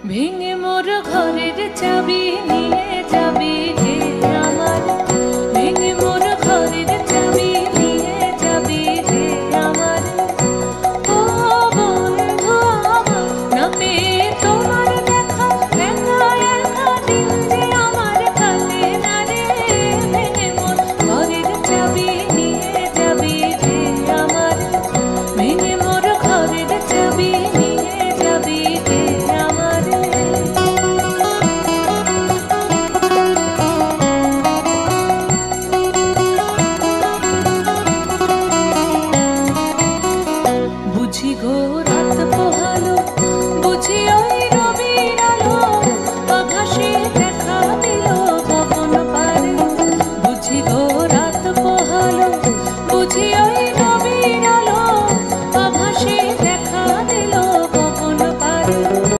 ভেঙে মোর ঘরের চাবি নিয়ে যাবি হে আমার, ভেঙে মোর ঘরের চাবি নিয়ে যাবি হে আমার। ও বন্ধু আমার, না পেয়ে তোমার দেখা, একা একা দিন যে আমার কাটে না রে। ভেঙে মোর ঘরের চাবি নিয়ে যাবি হে আমার, ভেঙে মোর ঘরের চাবি নিয়ে যাবি হে আমার। বুঝি গো রাত পোহালো, বুঝি ওই